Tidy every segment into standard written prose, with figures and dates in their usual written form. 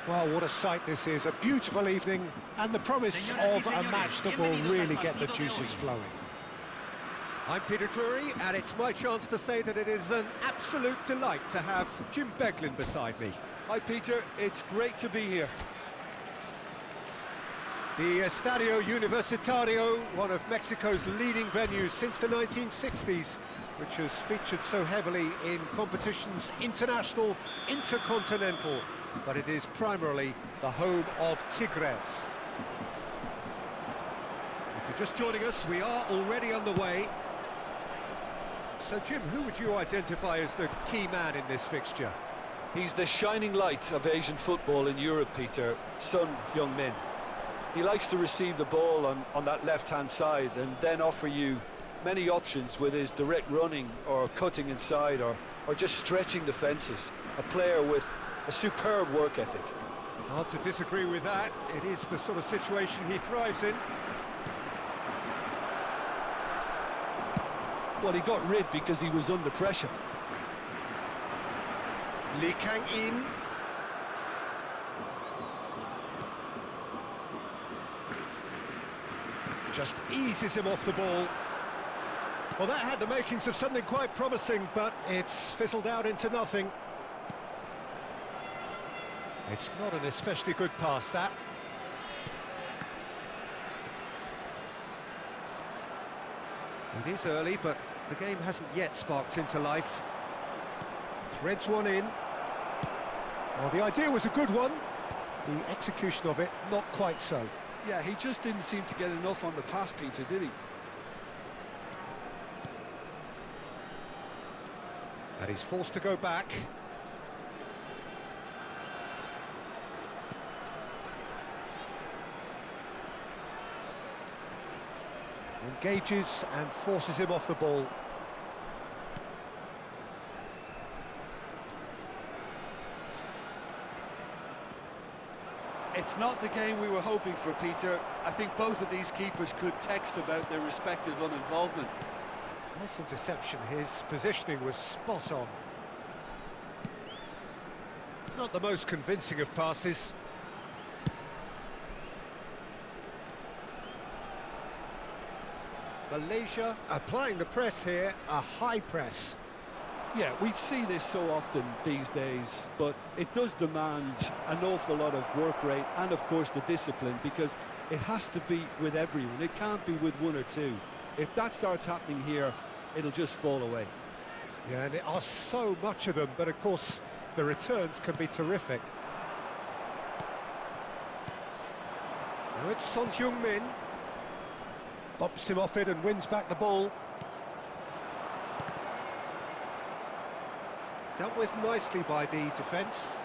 Well, what a sight this is, a beautiful evening and the promise of a match that will really get the juices flowing. I'm Peter Drury, and it's my chance to say that it is an absolute delight to have Jim Beglin beside me. Hi Peter, it's great to be here. The Estadio Universitario, one of Mexico's leading venues since the 1960s, which has featured so heavily in competitions international, intercontinental, but it is primarily the home of Tigres. If you're just joining us, we are already on the way. So Jim, who would you identify as the key man in this fixture? He's the shining light of Asian football in Europe, Peter, Son Heung-min. He likes to receive the ball on that left-hand side and then offer you many options with his direct running or cutting inside or just stretching the fences. A player with a superb work ethic. Hard to disagree with that. It is the sort of situation he thrives in. Well, he got rid because he was under pressure. Lee Kang-in. Just eases him off the ball. Well, that had the makings of something quite promising, but it's fizzled out into nothing. It's not an especially good pass, that. It is early, but the game hasn't yet sparked into life. Threads one in. Well, the idea was a good one. The execution of it, not quite so. Yeah, he just didn't seem to get enough on the pass, Peter, did he? And he's forced to go back. Engages and forces him off the ball. It's not the game we were hoping for, Peter. I think both of these keepers could text about their respective uninvolvement. Nice interception. His positioning was spot on. Not the most convincing of passes. Malaysia applying the press here, a high press. Yeah, we see this so often these days, but it does demand an awful lot of work rate and, of course, the discipline, because it has to be with everyone. It can't be with one or two. If that starts happening here, it'll just fall away. Yeah, and there are so much of them, but of course, the returns can be terrific. Now it's Son Heung-min. Bops him off it and wins back the ball. Dealt with nicely by the defence.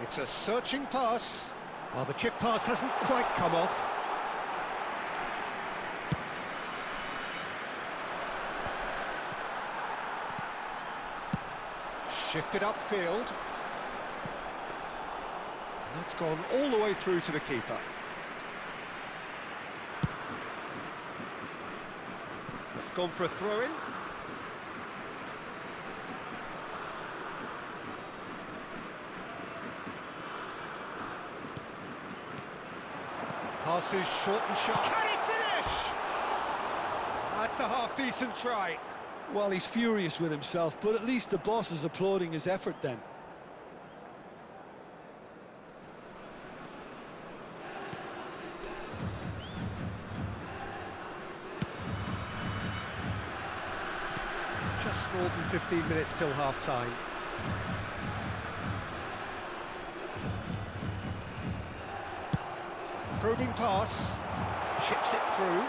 It's a searching pass. Well, the chip pass hasn't quite come off. Shifted upfield. That's gone all the way through to the keeper. It's gone for a throw-in. Passes short and sharp. Can he finish? That's a half-decent try. Well, he's furious with himself, but at least the boss is applauding his effort then. Just more than 15 minutes till half-time. Probing pass, chips it through.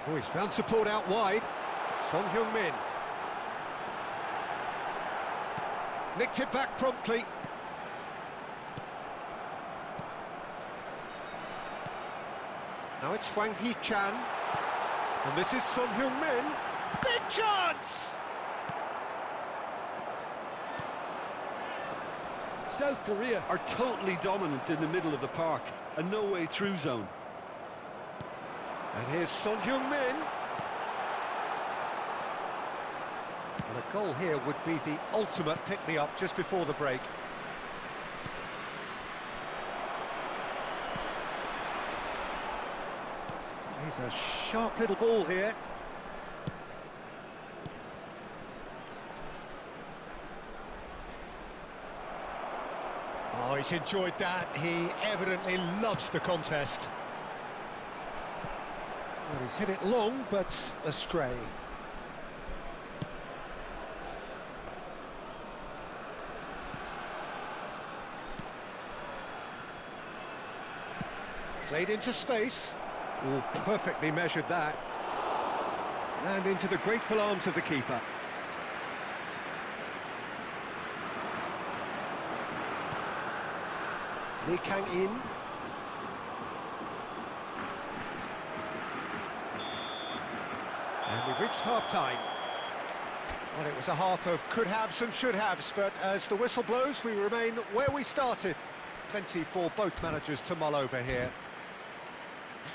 Oh, he's found support out wide. Son Heung-min. Nicked it back promptly. Now it's Hwang Hee-chan. And this is Son Heung-min. Big chance! South Korea are totally dominant in the middle of the park, a no-way through zone. And here's Son Heung-min. And a goal here would be the ultimate pick-me-up just before the break. He's a sharp little ball here. Oh, he's enjoyed that. He evidently loves the contest. Well, he's hit it long, but astray. Played into space. Oh, perfectly measured that. And into the grateful arms of the keeper. Lee Kang-in. And we've reached half-time. Well, it was a half of could-haves and should-haves, but as the whistle blows, we remain where we started. Plenty for both managers to mull over here.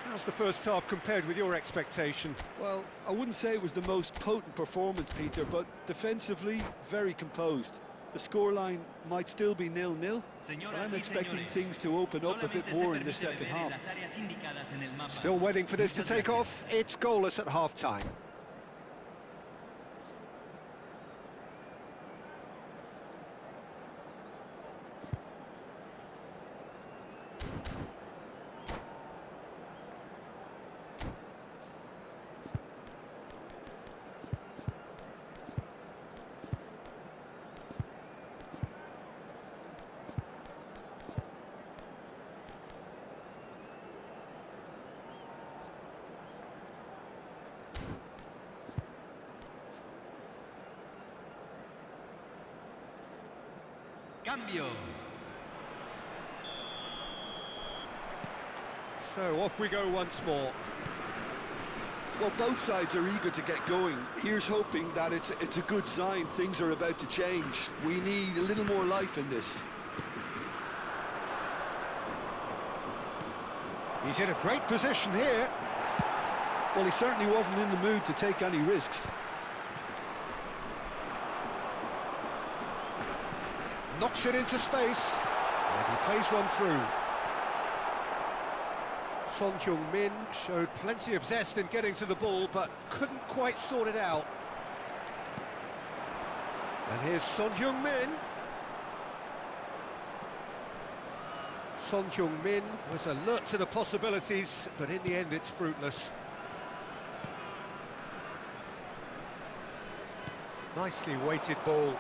How's the first half compared with your expectation? Well, I wouldn't say it was the most potent performance, Peter, but defensively, very composed. The scoreline might still be 0-0, but I'm expecting things to open up a bit more in the second half. Still waiting for this to take off. It's goalless at half-time. Cambio. So off we go once more. Well, both sides are eager to get going. Here's hoping that it's a good sign. Things are about to change. We need a little more life in this. He's in a great position here. Well, he certainly wasn't in the mood to take any risks. Knocks it into space, and he plays one through. Son Heung-min showed plenty of zest in getting to the ball, but couldn't quite sort it out. And here's Son Heung-min. Son Heung-min was alert to the possibilities, but in the end it's fruitless. Nicely weighted ball.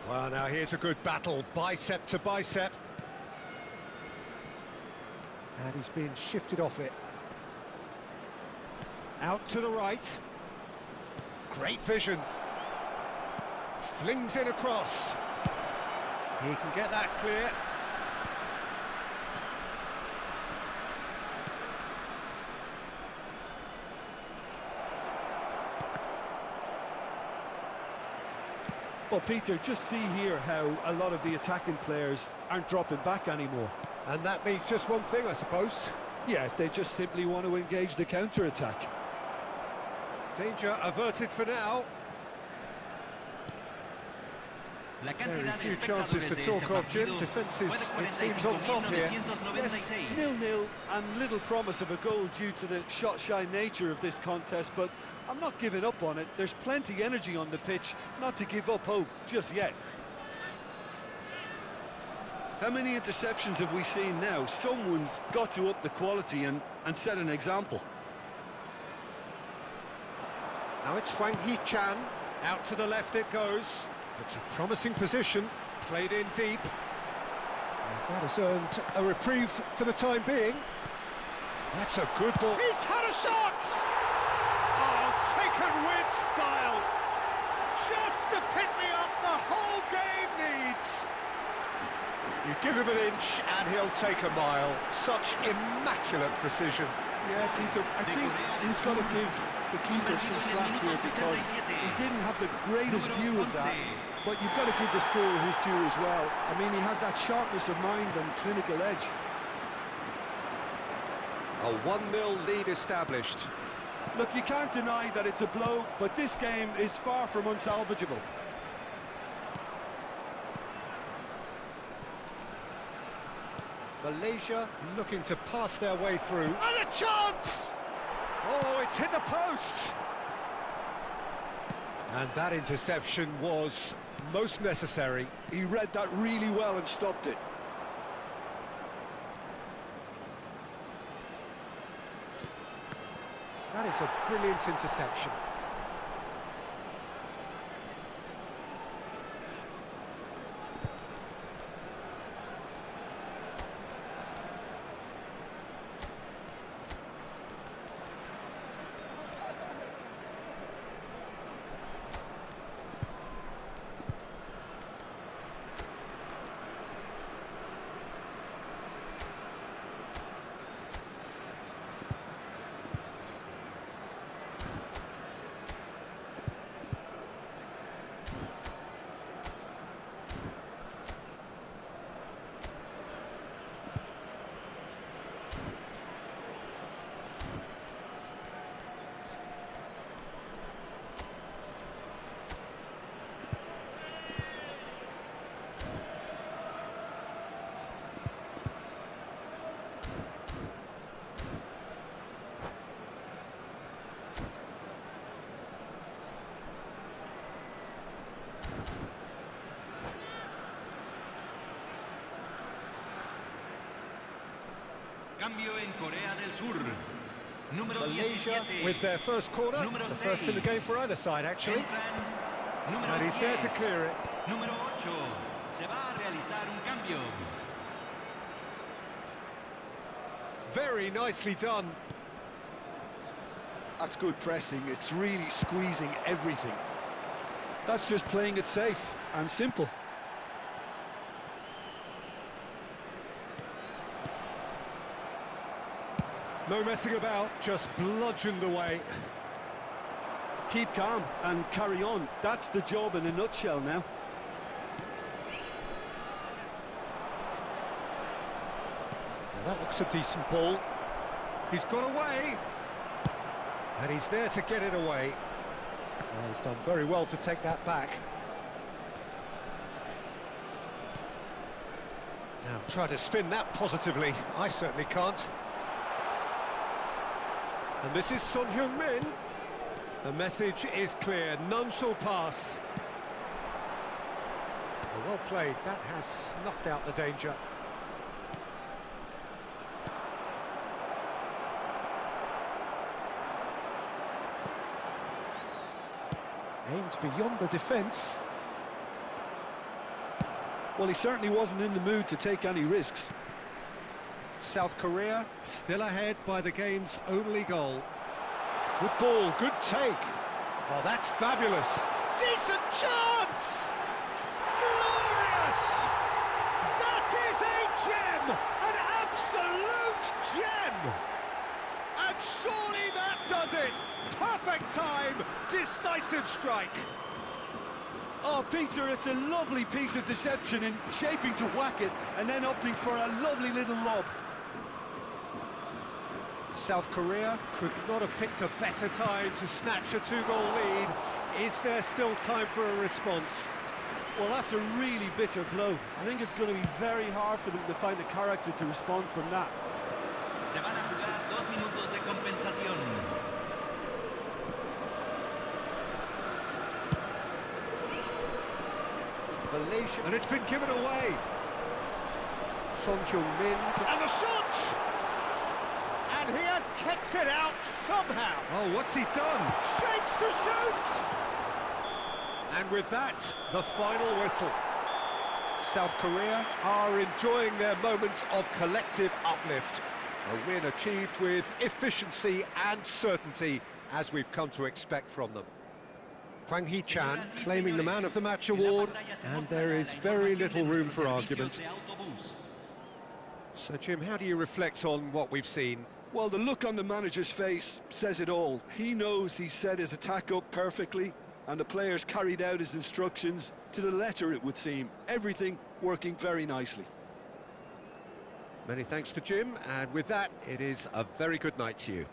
Well, now here's a good battle, bicep to bicep. And he's being shifted off it. Out to the right. Great vision. Flings in across. He can get that clear. Well, Peter, just see here how a lot of the attacking players aren't dropping back anymore. And that means just one thing, I suppose. Yeah, they just simply want to engage the counter-attack. Danger averted for now. Very few chances to talk of, Jim. Defences, it seems, on top here. Yes, 0-0 and little promise of a goal due to the shot-shy nature of this contest, but I'm not giving up on it. There's plenty energy on the pitch, not to give up hope just yet. How many interceptions have we seen now? Someone's got to up the quality and set an example. Now it's Hwang Hee-chan. Out to the left it goes. It's a promising position. Played in deep. And that has earned a reprieve for the time being. That's a good ball. He's had a shot! Oh, taken with style. Just the pick-me-up the whole game needs. You give him an inch and he'll take a mile. Such immaculate precision. Yeah, Peter, I think we've got to give the keeper some slack here because he didn't have the greatest view of that, but you've got to give the scorer his due as well. I mean, he had that sharpness of mind and clinical edge. A 1-0 lead established. Look, you can't deny that it's a blow, but this game is far from unsalvageable. Malaysia looking to pass their way through. And a chance! Oh, it's hit the post! And that interception was most necessary. He read that really well and stopped it. That is a brilliant interception. Cambio en Corea del Sur. Número Malaysia 17. with their first corner, Número the first in the 6. game for either side, actually. Entran. Número And he's there to 10. clear it. Número 8. Se va a realizar un cambio. Very nicely done. That's good pressing. It's really squeezing everything. That's just playing it safe and simple. No messing about, just bludgeoned away. Keep calm and carry on. That's the job in a nutshell now. Now that looks a decent ball. He's got away. And he's there to get it away. Oh, he's done very well to take that back. Now try to spin that positively. I certainly can't. And this is Son Heung-min. The message is clear, none shall pass. Well played, that has snuffed out the danger. Aimed beyond the defence. Well, he certainly wasn't in the mood to take any risks. South Korea still ahead by the game's only goal. Good ball, good take. Oh, that's fabulous. Decent chance! Glorious! That is a gem! An absolute gem! And surely that does it! Perfect time, decisive strike. Oh, Peter, it's a lovely piece of deception in shaping to whack it and then opting for a lovely little lob. South Korea could not have picked a better time to snatch a two-goal lead. Is there still time for a response? Well, that's a really bitter blow. I think it's going to be very hard for them to find the character to respond from that. Se van a jugar 2 minutos de compensación. Malaysia, and it's been given away. Son Heung-min, and the shot! And he has kicked it out somehow. Oh, what's he done? Shapes to shoot! And with that, the final whistle. South Korea are enjoying their moments of collective uplift. A win achieved with efficiency and certainty, as we've come to expect from them. Hwang Hee-chan claiming the Man of the Match award, and there is very little room for argument. So, Jim, how do you reflect on what we've seen? Well, the look on the manager's face says it all. He knows he set his attack up perfectly, and the players carried out his instructions to the letter, it would seem. Everything working very nicely. Many thanks to Jim, and with that, it is a very good night to you.